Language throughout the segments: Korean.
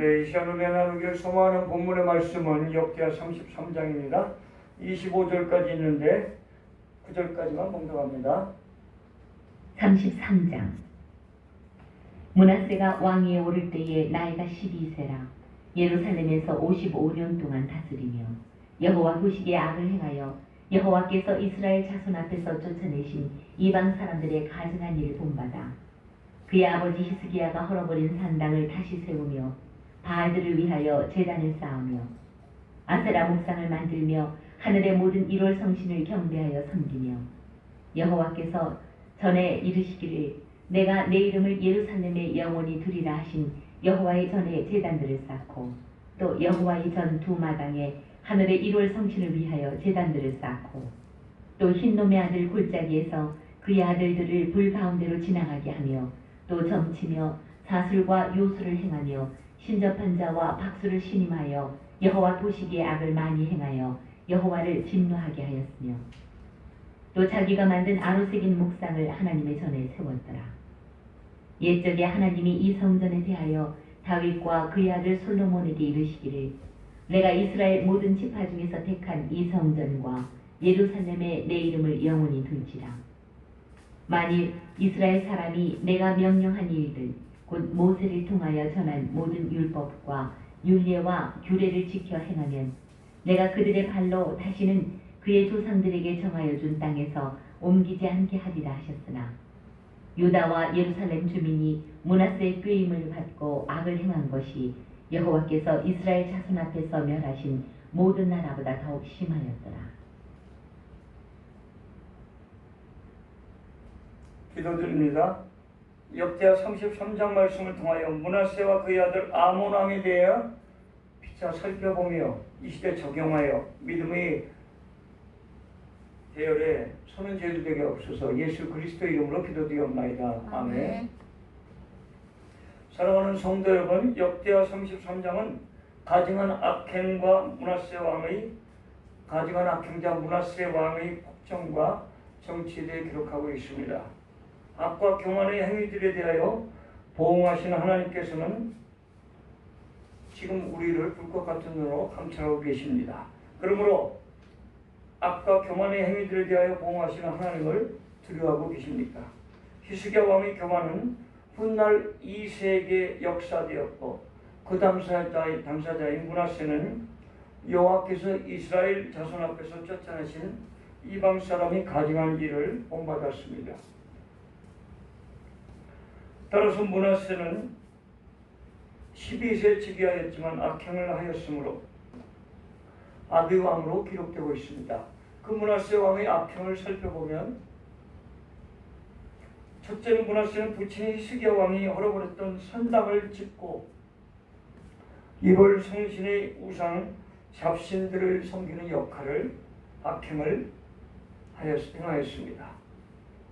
네, 이 시간 은혜 나누기를 소망하는 본문의 말씀은 역대하 33장입니다. 25절까지 있는데 9절까지만 봉독합니다. 33장. 므낫세가 왕위에 오를 때에 나이가 12세라 예루살렘에서 55년 동안 다스리며 여호와 보시기에 악을 행하여 여호와께서 이스라엘 자손 앞에서 쫓아내신 이방 사람들의 가증한 일을 본받아 그의 아버지 히스기야가 헐어버린 산당을 다시 세우며 바알들을 위하여 제단을 쌓으며 아세라 목상을 만들며 하늘의 모든 1월 성신을 경배하여 섬기며 여호와께서 전에 이르시기를 내가 내 이름을 예루살렘에 영원히 두리라 하신 여호와의 전에 제단들을 쌓고 또 여호와의 전 두 마당에 하늘의 1월 성신을 위하여 제단들을 쌓고 또 흰놈의 아들 골짜기에서 그의 아들들을 불 가운데로 지나가게 하며 또 점치며 사술과 요술을 행하며 신접한 자와 박수를 신임하여 여호와 보시기에 악을 많이 행하여 여호와를 진노하게 하였으며 또 자기가 만든 아로새긴 목상을 하나님의 전에 세웠더라. 옛적에 하나님이 이 성전에 대하여 다윗과 그의 아들 솔로몬에게 이르시기를 내가 이스라엘 모든 지파 중에서 택한 이 성전과 예루살렘에 내 이름을 영원히 둘지라. 만일 이스라엘 사람이 내가 명령한 일들 곧 모세를 통하여 전한 모든 율법과 율례와 규례를 지켜 행하면 내가 그들의 발로 다시는 그의 조상들에게 정하여 준 땅에서 옮기지 않게 하리라 하셨으나 유다와 예루살렘 주민이 므낫세의 꾀임을 받고 악을 행한 것이 여호와께서 이스라엘 자손 앞에서 멸하신 모든 나라보다 더욱 심하였더라. 기도드립니다. 역대하 33장 말씀을 통하여 므낫세와 그의 아들 아몬 왕에 대하여 피차 살펴보며 이 시대에 적용하여 믿음의 대열에 손은 제일되게 없어서 예수 그리스도 이름으로 기도드리옵나이다. 아멘. 사랑하는 성도 여러분, 역대하 33장은 가증한 악행과 므낫세 왕의 가증한 악행자 므낫세 왕의 폭정과 정치에 대해 기록하고 있습니다. 악과 교만의 행위들에 대하여 보응하시는 하나님께서는 지금 우리를 불꽃 같은 눈으로 감찰하고 계십니다. 그러므로 악과 교만의 행위들에 대하여 보응하시는 하나님을 두려워하고 계십니까? 히스기야 왕의 교만은 훗날 2세기에 역사되었고 그 당사자인 므낫세는 여호와께서 이스라엘 자손 앞에서 쫓아내신 이방 사람이 가증한 일을 본받았습니다. 따라서 므낫세는 12세 즉위하였지만 악행을 하였으므로 악의 왕으로 기록되고 있습니다. 그 므낫세 왕의 악행을 살펴보면 첫째는 므낫세는 부친인 히스기야 왕이 헐어버렸던 산당을 짓고 1월 성신의 우상 잡신들을 섬기는 역할을 악행을 행하였습니다.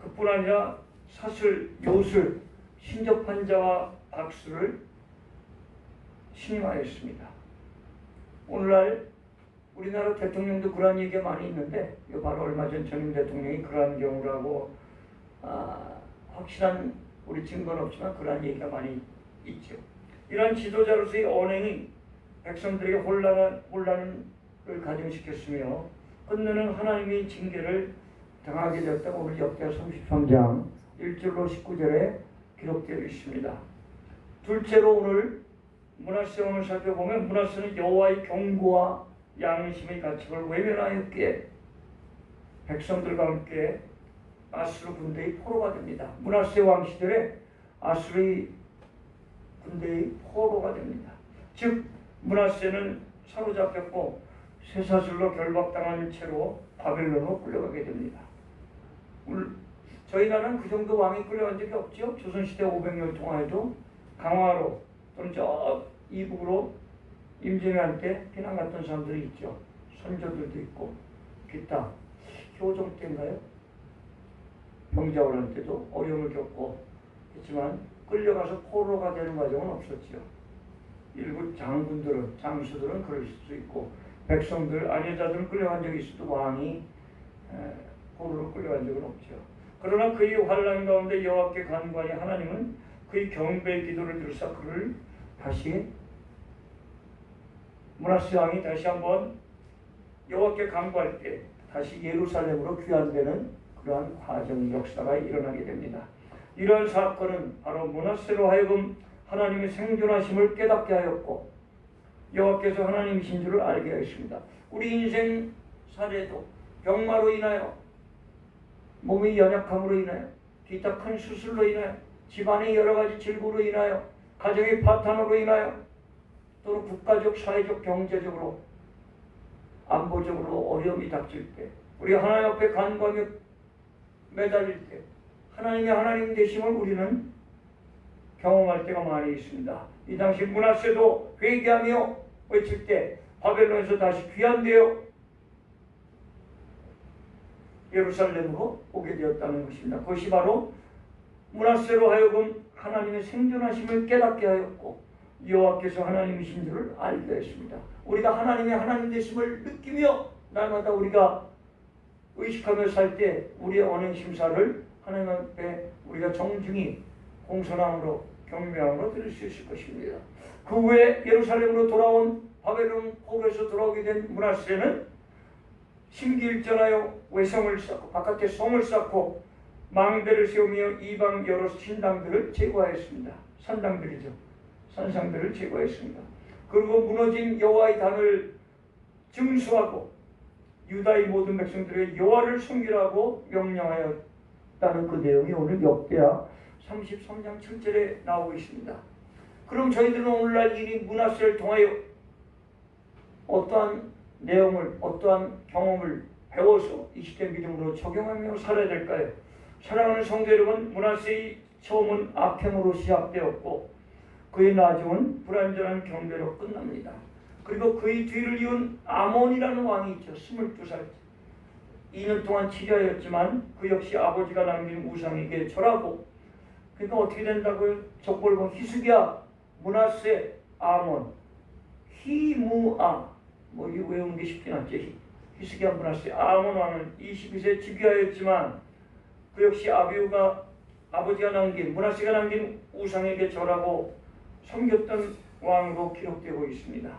그뿐 아니라 사술, 요술, 신접한 자와 박수를 신임하였습니다. 오늘날 우리나라 대통령도 그러한 얘기가 많이 있는데 이거 바로 얼마 전 전임 대통령이 그러한 경우라고 확실한 우리 증거는 없지만 그러한 얘기가 많이 있죠. 이러한 지도자로서의 언행이 백성들에게 혼란을 가중시켰으며 끝내는 하나님의 징계를 당하게 되었다고 오늘 역대하 33장 1절로 19절에 기록되어 있습니다. 둘째로 오늘 므낫세 왕을 살펴보면 므낫세는 여호와의 경고와 양심의 가책을 외면하였기에 백성들과 함께 아수르 군대의 포로가 됩니다. 므낫세 왕 시절에 아수르의 군대의 포로가 됩니다. 즉 므낫세는 사로잡혔고 쇠사슬로 결박당한 채로 바벨론으로 끌려가게 됩니다. 저희 나라는 그 정도 왕이 끌려간 적이 없죠. 조선시대 500년 동안에도 강화로 또는 저 이북으로 임진왜란 때 피난 갔던 사람들이 있죠. 선조들도 있고 기타 효종 때인가요? 병자호란 때도 어려움을 겪고 했지만 끌려가서 포로가 되는 과정은 없었죠. 일부 장군들은 장수들은 그럴 수도 있고 백성들 아녀자들은 끌려간 적이 있어도 왕이 포로로 끌려간 적은 없죠. 그러나 그의 환난 가운데 여호와께 간구하니 하나님은 그의 경배의 기도를 들으사 그를 다시 므낫세 왕이 다시 한번 여호와께 간구할 때 다시 예루살렘으로 귀환되는 그러한 과정 역사가 일어나게 됩니다. 이러한 사건은 바로 므낫세로 하여금 하나님의 생존하심을 깨닫게 하였고 여호와께서 하나님이신 줄을 알게 하였습니다. 우리 인생 사례도 병마로 인하여 몸의 연약함으로 인하여 기타 큰 수술로 인하여 집안의 여러 가지 질고로 인하여 가정의 파탄으로 인하여 또는 국가적, 사회적, 경제적으로 안보적으로 어려움이 닥칠 때 우리가 하나님 앞에 간구하며 매달릴 때 하나님의 하나님 되심을 우리는 경험할 때가 많이 있습니다. 이 당시 므낫세도 회개하며 외칠 때 바벨론에서 다시 귀환되어 예루살렘으로 오게 되었다는 것입니다. 그것이 바로 므낫세로 하여금 하나님의 생존하심을 깨닫게 하였고 여호와께서 하나님이신 줄을 알게 했습니다. 우리가 하나님의 하나님 되심을 느끼며 날마다 우리가 의식하며 살 때 우리의 언행 심사를 하나님 앞에 우리가 정중히 공손함으로 경배함으로 드릴 수 있을 것입니다. 그 후에 예루살렘으로 돌아온 바벨론 포로에서 돌아오게 된 므낫세는 심기일전하여 외성을 쌓고 바깥에 성을 쌓고 망대를 세우며 이방 여러 신당들을 제거하였습니다. 산당들이죠. 산상들을 제거했습니다. 그리고 무너진 여호와의 단을 증수하고 유다의 모든 백성들에게 여호와를 섬기라고 명령하였다는 그 내용이 오늘 역대하 33장 7절에 나오고 있습니다. 그럼 저희들은 오늘날 이 므낫세를 통하여 어떠한 내용을 어떠한 경험을 배워서 이 시대 믿음으로 적용하며 살아야 될까요? 사랑하는 성도 여러분, 므낫세의 처음은 악행으로 시작되었고 그의 나중은 불완전한 경배로 끝납니다. 그리고 그의 뒤를 이은 아몬이라는 왕이 있죠. 22살 2년 동안 치료하였지만 그 역시 아버지가 남긴 우상에게 절하고 그러니까 어떻게 된다고요? 족벌본 히스기야, 므낫세, 아몬, 히무아 뭐 이거 외우는 게 쉽진 않지. 히스기야, 므낫세, 아몬 왕은 22세 즉위하였지만 그 역시 아버지가 남긴 므낫세가 남긴 우상에게 절하고 섬겼던 왕으로 기록되고 있습니다.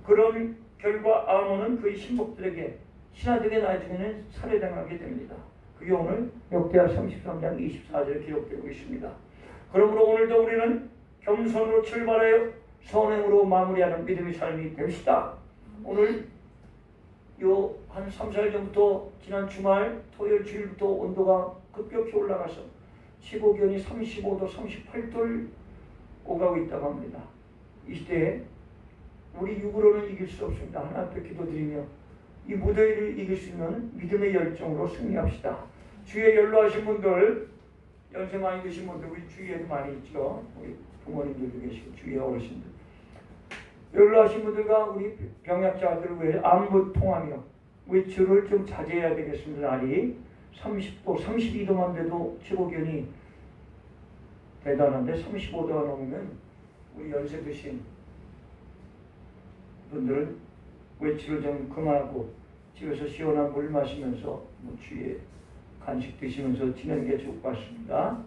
그런 결과 아몬은 그의 신복들에게 신하들에게 나중에는 살해당하게 됩니다. 그게 오늘 역대하 33장 24절에 기록되고 있습니다. 그러므로 오늘도 우리는 겸손으로 출발하여 선행으로 마무리하는 믿음의 삶이 됩시다. 오늘 요 한 3, 4일 전부터 지난 주말 토요일 주일부터 온도가 급격히 올라가서 최고기온이 35도 38도를 오가고 있다고 합니다. 이 시대에 우리 육으로는 이길 수 없습니다. 하나님 앞에 기도드리며 이 무더위를 이길 수 있는 믿음의 열정으로 승리합시다. 주위에 연로하신 분들, 연세 많이 드신 분들 우리 주위에도 많이 있죠. 우리 부모님들도 계시고 주위에 어르신들, 연로하신 분들과 우리 병약자들을 위해 안부 통하며 외출을 좀 자제해야 되겠습니다. 날이 30도, 32도만 돼도 최고기온이 대단한데 35도가 넘으면 우리 연세 드신 분들은 외출을 좀 그만하고 집에서 시원한 물 마시면서 뭐 주위에 간식 드시면서 지내는 게 좋을 것 같습니다.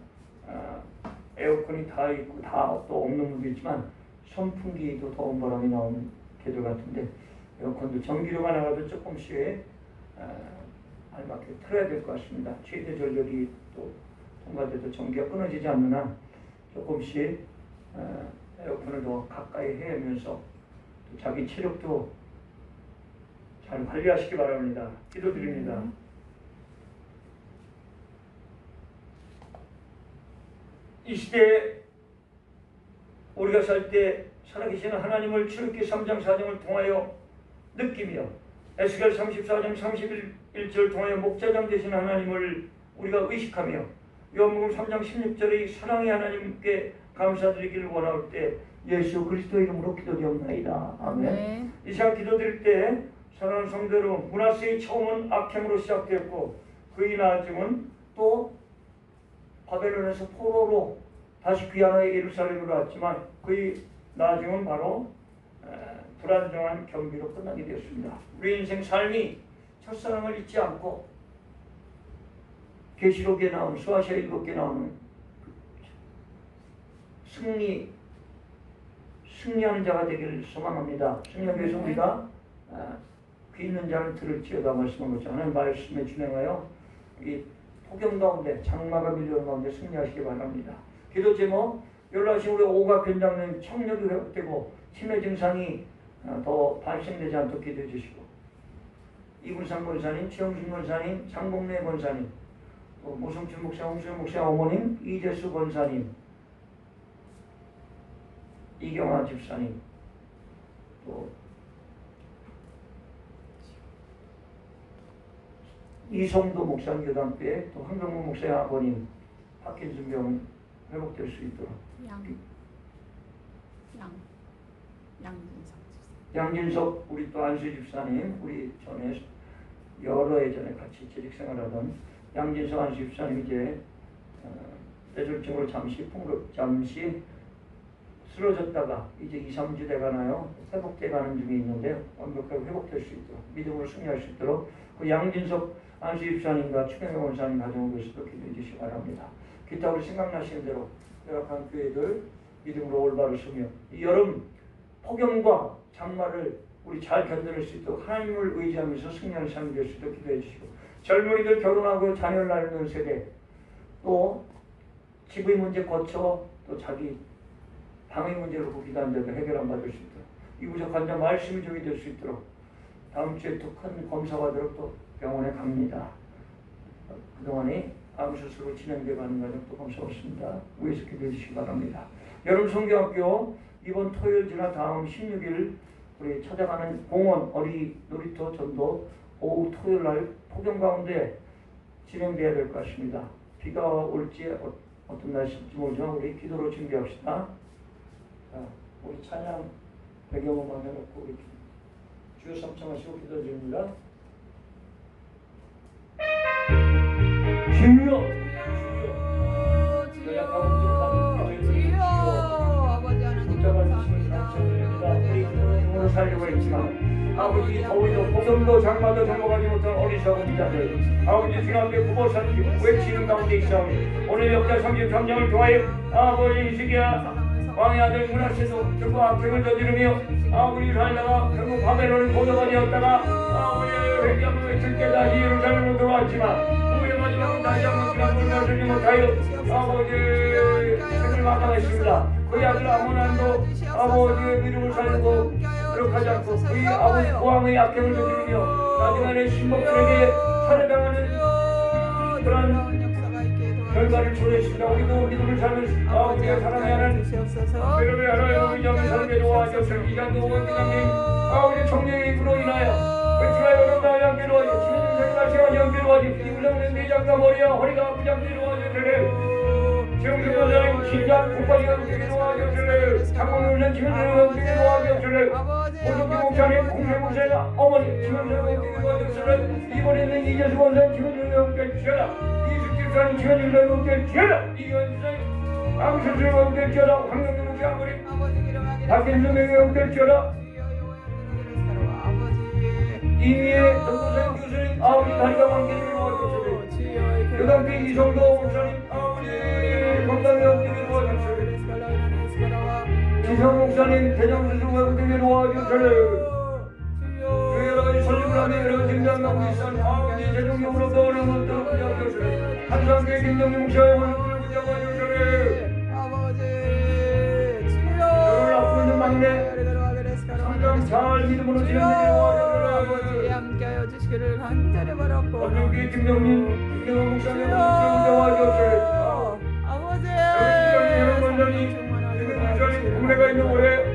에어컨이 다 있고 다 또 없는 분도 있지만 선풍기도 더운 바람이 나오는 계절 같은데 에어컨도 전기료가 나가도 조금씩 알맞게 틀어야 될 것 같습니다. 최대 전력이 또 통과돼도 전기가 끊어지지 않는 한 조금씩 에어컨을 더 가까이 해야면서 또 자기 체력도 잘 관리하시기 바랍니다. 기도드립니다. 이 시대에 우리가 살 때 살아계시는 하나님을 출애굽기 3장 4장을 통하여 느끼며 에스겔 34장 31절 통하여 목자장 되신 하나님을 우리가 의식하며 요한복음 3장 16절의 사랑의 하나님께 감사드리기를 원할 때 예수 그리스도 이름으로 기도드리옵나이다. 아멘. 이 시간 기도드릴 때 사랑하는 성도 여러분, 므낫세의 처음은 악행으로 시작되었고 그의 나중은 또 바벨론에서 포로로 다시 귀환하여 예루살렘으로 왔지만 그의 나중은 바로 불안정한 경비로 끝나게 되었습니다. 우리 인생 삶이 첫사랑을 잊지 않고 계시록에 나오는 수아시아 7개 나오는 승리하는 자가 되기를 소망합니다. 승리하기 위해서 우리가 귀 있는 자는 들을지어다 말씀한 것처럼 하나님 말씀에 준행하여 이 폭염 가운데 장마가 밀려오는 가운데 승리하시기 바랍니다. 기도 제목 연락하신 우리 오가 변장님 청력이 회복되고 치매 증상이 더 발생되지 않도록 기도해 주시고 이군상 권사님, 최영준 권사님, 장봉래 권사님, 또 모성춘 목사, 홍수영 목사 어머님, 이재수 권사님, 이경화 집사님, 또 이성도 목사님 교단교회, 또 황경문 목사의 아버님 파킨슨병 회복될 수 있도록 양진석 우리 또 안수 집사님, 우리 전에 여러 예전에 같이 재직생활하던 양진석 안수 집사님 이제 뇌졸중으로 잠시 쓰러졌다가 이제 2, 3주 돼가나요? 회복돼 가는 중에 있는데 완벽하게 회복될 수 있도록 믿음으로 승리할 수 있도록 그 양진석 안수 집사님과 추경영 원사님 가정을 위해서도 기도해 주시기 바랍니다. 기타 우리 생각나시는 대로 열악한 교회들 믿음으로 올바로 서며 이 여름 폭염과 장마를 우리 잘 견뎌낼 수 있도록 하나님을 의지하면서 승리하는 삶이 될 수 있도록 기도해 주시고 젊은이들 결혼하고 자녀를 낳는 세대 또 집의 문제 거쳐 또 자기 방의 문제를 기도하는 데도 해결 안 받을 수 있도록 이구적 환자 말씀이 적이 될 수 있도록 다음 주에 또 큰 검사 받으러 또 병원에 갑니다. 그동안에 암 수술로 진행되어 가는 과정도 검사했습니다. 위에서 기도해 주시기 바랍니다. 여름 성경학교 이번 토요일 지나 다음 16일 우리 찾아가는 공원 어리 놀이터 전도 오후 토요일 날 폭염 가운데 진행되어야 될 것 같습니다. 비가 올지 어떤 날씨일지 모르지만 우리 기도로 준비합시다. 자, 우리 찬양 배경음악 해놓고 우리 주여 삼창하시고 기도 드립니다. 주여 연약하고 부족한 저희들 아버지 하나님 감사합니다. 우리 기도는 살려고 했지만 아버지 더위도 폭염도 장마도 넘어가지 못한 어리석은 자들 아버지 주님 앞에 부모사님 외치는 가운데 있사오니 오늘 역자 33장을 통하여 아버지 이시기야 왕의 아들 문하세도 결국 악행을 저지르며 아버지 살다가 결국 바벨론을 고도가 되었다가 아버지 회개하며 외칠 때 다시 예루살렘으로 돌아왔지만 후의 마지막은 다시 한번 그냥 돌아서지 못하여 아버지 생을 마감했습니다. 그의 아들 아모난도 아버지의 믿음을 살리고 노력하지 않고 그의 아버지 고왕의 악행을 저지르며 나중에 신복들에게 살해당하는 그런 결과를 초래했습니다. 우리도 믿음을 살면서 아버지가 사랑해야 하는 여러분의 하나님의 의지하는 삶에 도와주옵소서. 이장도 원장님 아버지 총리의 입으로 인하여 외출하여 그런다 양기로 하여 치는 생활 시간 양기로 하여 이불렁는 내장과 머리와 허리가 아프지 않게 도와주옵소서. 지금도 원장님 신장 국가지가 되게 도와주옵소서. 장군을 낸 지금도 되게 도와주옵소서. 오석기 목사님 공세 목사님 어머니 지금도 되게 도와주옵소서. 이번에는 이재수 원장님 지금도 되게 주셔라. 이숙집사님 지금도 되게 주셔라. 이현수님 암수수님 되게 주셔라. 황영민 목사 아버지 박인수 명예 되게 주셔라. 이미의 전도사님 교수님 아버지 다리가 관계를 도와주옵소서. 여당비 이성도 목사님 아버지 건강의 업되게 도와주옵소서. 지성 목사님 대장수수가 업되게 도와주옵소서. 여러 가지 설립을 하며 여러 가지 증장하고 있어 아버지 재정적으로 더 어려운 것들을 부자주옵소서. 한상계 김정민 목사의 원수를 부자주옵소서. 너를 앞으로 있는 막내 상담 잘 믿음으로 진행되게 도와주옵소서. 함께하여 주시기를 간절히 바랐고 원정기 김정민 김정민 목사님 원수를 도와주옵소서. 아버지 여러분 원장님 지금 목사님 국내가 있는 올해